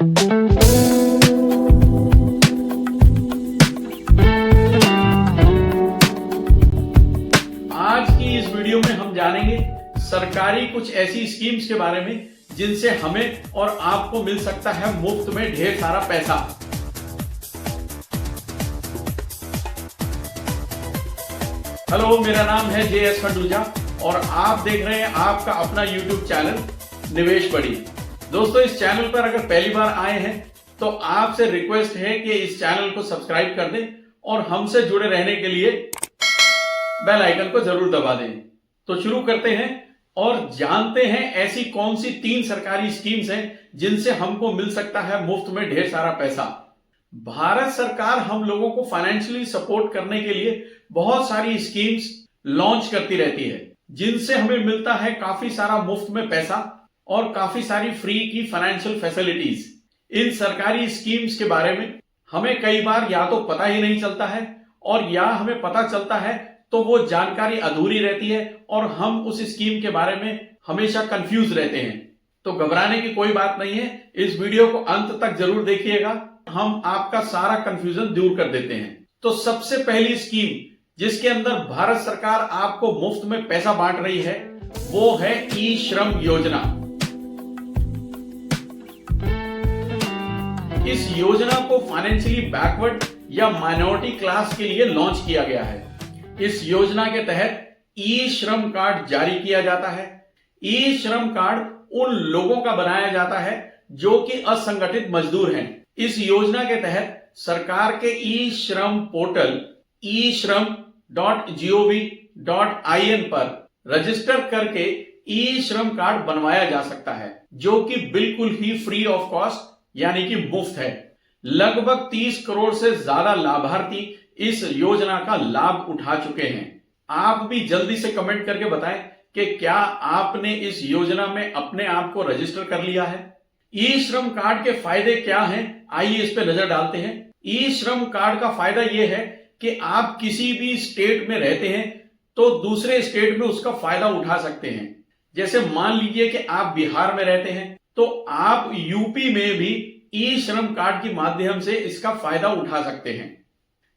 आज की इस वीडियो में हम जानेंगे सरकारी कुछ ऐसी स्कीम्स के बारे में जिनसे हमें और आपको मिल सकता है मुफ्त में ढेर सारा पैसा। हेलो, मेरा नाम है JS खंडूजा और आप देख रहे हैं आपका अपना YouTube चैनल निवेश बढ़ी। दोस्तों, इस चैनल पर अगर पहली बार आए हैं तो आपसे रिक्वेस्ट है कि इस चैनल को सब्सक्राइब कर दें और हमसे जुड़े रहने के लिए बेल आइकन को जरूर दबा दें। तो शुरू करते हैं और जानते हैं ऐसी कौन सी 3 सरकारी स्कीम्स हैं जिनसे हमको मिल सकता है मुफ्त में ढेर सारा पैसा। भारत सरकार हम लोगों को फाइनेंशियली सपोर्ट करने के लिए बहुत सारी स्कीम्स लॉन्च करती रहती है जिनसे हमें मिलता है काफी सारा मुफ्त में पैसा और काफी सारी फ्री की फाइनेंशियल फैसिलिटीज। इन सरकारी स्कीम्स के बारे में हमें कई बार या तो पता ही नहीं चलता है और या हमें पता चलता है तो वो जानकारी अधूरी रहती है और हम उस स्कीम के बारे में हमेशा कंफ्यूज रहते हैं। तो घबराने की कोई बात नहीं है, इस वीडियो को अंत तक जरूर देखिएगा, हम आपका सारा कंफ्यूजन दूर कर देते हैं। तो सबसे पहली स्कीम जिसके अंदर भारत सरकार आपको मुफ्त में पैसा बांट रही है वो है ई श्रम योजना। इस योजना को फाइनेंशियली बैकवर्ड या माइनॉरिटी क्लास के लिए लॉन्च किया गया है। इस योजना के तहत ई श्रम कार्ड जारी किया जाता है। ई श्रम कार्ड उन लोगों का बनाया जाता है जो कि असंगठित मजदूर हैं। इस योजना के तहत सरकार के ई श्रम पोर्टल e-shram.gov.in पर रजिस्टर करके ई श्रम कार्ड बनवाया जा सकता है जो कि बिल्कुल ही फ्री ऑफ कॉस्ट यानी कि मुफ्त है। लगभग 30 करोड़ से ज्यादा लाभार्थी इस योजना का लाभ उठा चुके हैं। आप भी जल्दी से कमेंट करके बताएं कि क्या आपने इस योजना में अपने आप को रजिस्टर कर लिया है। ई श्रम कार्ड के फायदे क्या हैं, आइए इस पे नजर डालते हैं। ई श्रम कार्ड का फायदा यह है कि आप किसी भी स्टेट में रहते हैं तो दूसरे स्टेट में उसका फायदा उठा सकते हैं। जैसे मान लीजिए कि आप बिहार में रहते हैं तो आप यूपी में भी ई श्रम कार्ड के माध्यम से इसका फायदा उठा सकते हैं।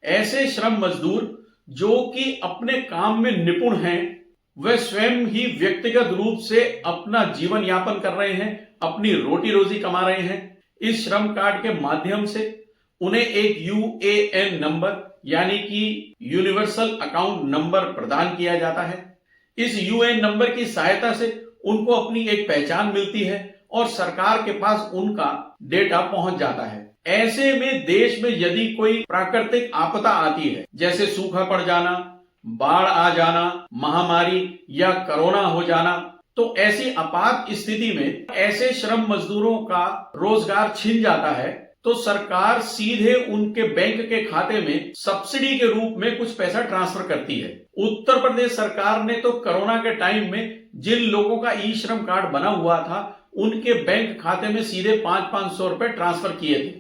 ऐसे श्रम मजदूर जो कि अपने काम में निपुण हैं, वे स्वयं ही व्यक्तिगत रूप से अपना जीवन यापन कर रहे हैं, अपनी रोटी रोजी कमा रहे हैं। इस श्रम कार्ड के माध्यम से उन्हें एक UAN नंबर यानी कि यूनिवर्सल अकाउंट नंबर प्रदान किया जाता है। इस UN नंबर की सहायता से उनको अपनी एक पहचान मिलती है और सरकार के पास उनका डेटा पहुंच जाता है। ऐसे में देश में यदि कोई प्राकृतिक आपदा आती है, जैसे सूखा पड़ जाना, बाढ़ आ जाना, महामारी या कोरोना हो जाना, तो ऐसी आपात स्थिति में ऐसे श्रम मजदूरों का रोजगार छिन जाता है तो सरकार सीधे उनके बैंक के खाते में सब्सिडी के रूप में कुछ पैसा ट्रांसफर करती है। उत्तर प्रदेश सरकार ने तो कोरोना के टाइम में जिन लोगों का ई श्रम कार्ड बना हुआ था उनके बैंक खाते में सीधे 500-500 रुपए ट्रांसफर किए थे।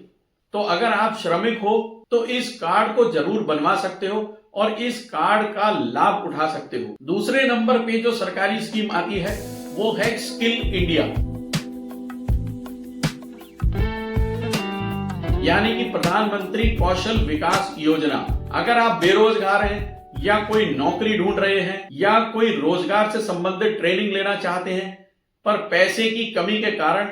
तो अगर आप श्रमिक हो तो इस कार्ड को जरूर बनवा सकते हो और इस कार्ड का लाभ उठा सकते हो। दूसरे नंबर पे जो सरकारी स्कीम आती है वो है स्किल इंडिया, यानी कि प्रधानमंत्री कौशल विकास योजना। अगर आप बेरोजगार हैं या कोई नौकरी ढूंढ रहे हैं या कोई रोजगार से संबंधित ट्रेनिंग लेना चाहते हैं पर पैसे की कमी के कारण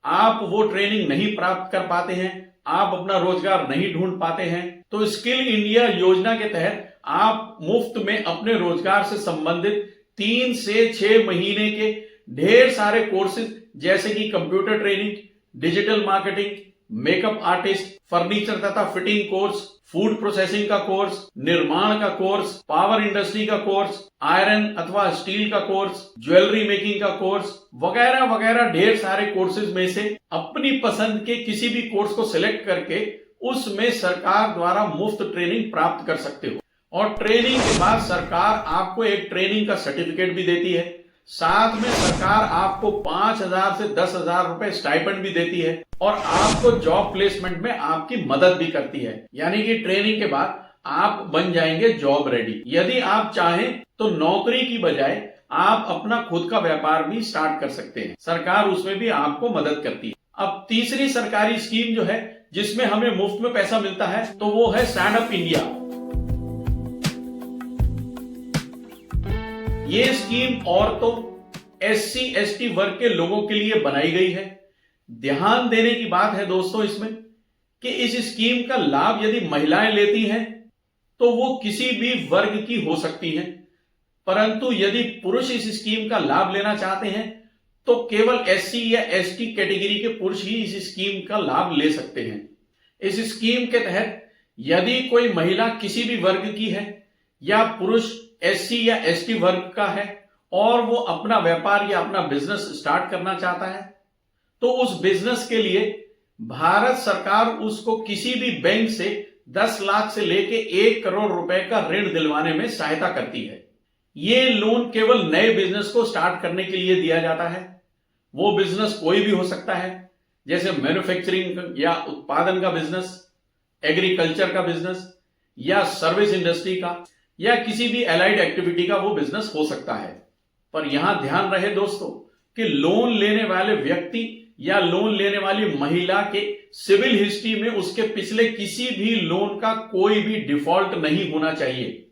आप वो ट्रेनिंग नहीं प्राप्त कर पाते हैं, आप अपना रोजगार नहीं ढूंढ पाते हैं, तो स्किल इंडिया योजना के तहत आप मुफ्त में अपने रोजगार से संबंधित 3 से 6 महीने के ढेर सारे कोर्सेज जैसे कि computer training, digital marketing, makeup artist, furniture तथा फिटिंग कोर्स, फूड प्रोसेसिंग का कोर्स, निर्माण का कोर्स, पावर इंडस्ट्री का कोर्स, आयरन अथवा स्टील का कोर्स, ज्वेलरी मेकिंग का कोर्स वगैरह वगैरह ढेर सारे कोर्सेज में से अपनी पसंद के किसी भी कोर्स को सिलेक्ट करके उसमें सरकार द्वारा मुफ्त ट्रेनिंग प्राप्त कर सकते हो। और ट्रेनिंग के बाद सरकार आपको एक ट्रेनिंग का सर्टिफिकेट भी देती है। साथ में सरकार आपको 5,000 से 10,000 रुपए स्टाइपेंड भी देती है और आपको जॉब प्लेसमेंट में आपकी मदद भी करती है। यानी कि ट्रेनिंग के बाद आप बन जाएंगे जॉब रेडी। यदि आप चाहें तो नौकरी की बजाय आप अपना खुद का व्यापार भी स्टार्ट कर सकते हैं, सरकार उसमें भी आपको मदद करती है। अब तीसरी सरकारी स्कीम जो है जिसमें हमें मुफ्त में पैसा मिलता है तो वो है स्टैंड अप इंडिया। ये स्कीम औरतों, SC ST वर्ग के लोगों के लिए बनाई गई है। ध्यान देने की बात है दोस्तों इसमें कि इस स्कीम का लाभ यदि महिलाएं लेती हैं तो वो किसी भी वर्ग की हो सकती हैं, परंतु यदि पुरुष इस स्कीम का लाभ लेना चाहते हैं तो केवल SC या ST कैटेगरी के पुरुष ही इस स्कीम का लाभ ले सकते हैं। इस स्कीम के तहत यदि कोई महिला किसी भी वर्ग की है या पुरुष SC या ST वर्ग का है और वो अपना व्यापार या अपना बिजनेस स्टार्ट करना चाहता है तो उस बिजनेस के लिए भारत सरकार उसको किसी भी बैंक से 10 लाख से लेके 1 करोड़ रुपए का ऋण दिलवाने में सहायता करती है। ये लोन केवल नए बिजनेस को स्टार्ट करने के लिए दिया जाता है। वो बिजनेस कोई भी हो सकता है, जैसे मैन्युफैक्चरिंग या उत्पादन का बिजनेस, एग्रीकल्चर का बिजनेस या सर्विस इंडस्ट्री का या किसी भी एलाइड एक्टिविटी का वो बिजनेस हो सकता है। पर यहां ध्यान रहे दोस्तों कि लोन लेने वाले व्यक्ति या लोन लेने वाली महिला के सिविल हिस्ट्री में उसके पिछले किसी भी लोन का कोई भी डिफॉल्ट नहीं होना चाहिए।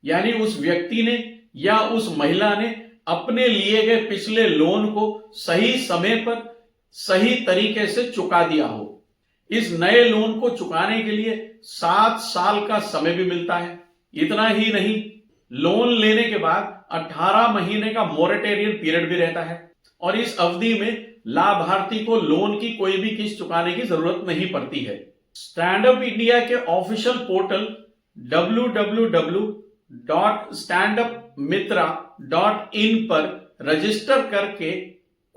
यानी उस व्यक्ति ने या उस महिला ने अपने लिए गए पिछले लोन को सही समय पर सही तरीके से चुका दिया हो। इस नए लोन को चुकाने के लिए 7 साल का समय भी मिलता है। इतना ही नहीं, लोन लेने के बाद 18 महीने का मोरेटोरियम पीरियड भी रहता है और इस अवधि में लाभार्थी को लोन की कोई भी किस्त चुकाने की जरूरत नहीं पड़ती है। स्टैंड अप इंडिया के ऑफिशियल पोर्टल www.standupmitra.in पर रजिस्टर करके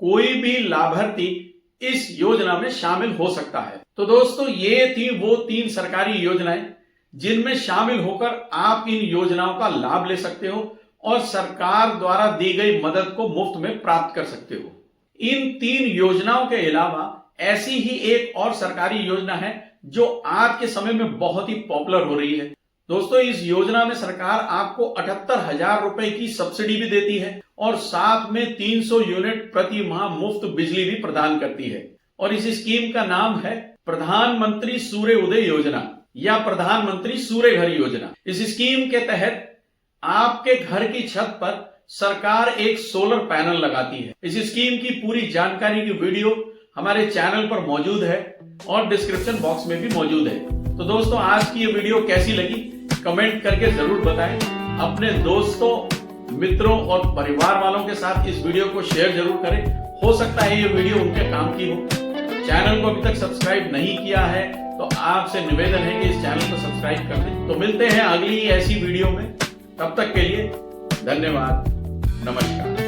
कोई भी लाभार्थी इस योजना में शामिल हो सकता है। तो दोस्तों ये थी वो 3 सरकारी योजनाएं जिनमें शामिल होकर आप इन योजनाओं का लाभ ले सकते हो और सरकार द्वारा दी गई मदद को मुफ्त में प्राप्त कर सकते हो। इन 3 योजनाओं के अलावा ऐसी ही एक और सरकारी योजना है जो आज के समय में बहुत ही पॉपुलर हो रही है। दोस्तों इस योजना में सरकार आपको 78,000 रुपए की सब्सिडी भी देती है और साथ में 300 यूनिट प्रति माह मुफ्त बिजली भी प्रदान करती है। और इस स्कीम का नाम है प्रधानमंत्री सूर्य उदय योजना या प्रधानमंत्री सूर्य घर योजना। इस स्कीम के तहत आपके घर की छत पर सरकार एक सोलर पैनल लगाती है। इस स्कीम की पूरी जानकारी की वीडियो हमारे चैनल पर मौजूद है और डिस्क्रिप्शन बॉक्स में भी मौजूद है। तो दोस्तों आज की ये वीडियो कैसी लगी कमेंट करके जरूर बताएं। अपने दोस्तों, मित्रों और परिवार वालों के साथ इस वीडियो को शेयर जरूर करें। हो सकता है ये वीडियो उनके काम की हो। चैनल को अभी तक सब्सक्राइब नहीं किया है तो आपसे निवेदन है कि इस चैनल को सब्सक्राइब कर दें। तो मिलते हैं अगली ऐसी वीडियो में, तब तक के लिए धन्यवाद, नमस्कार।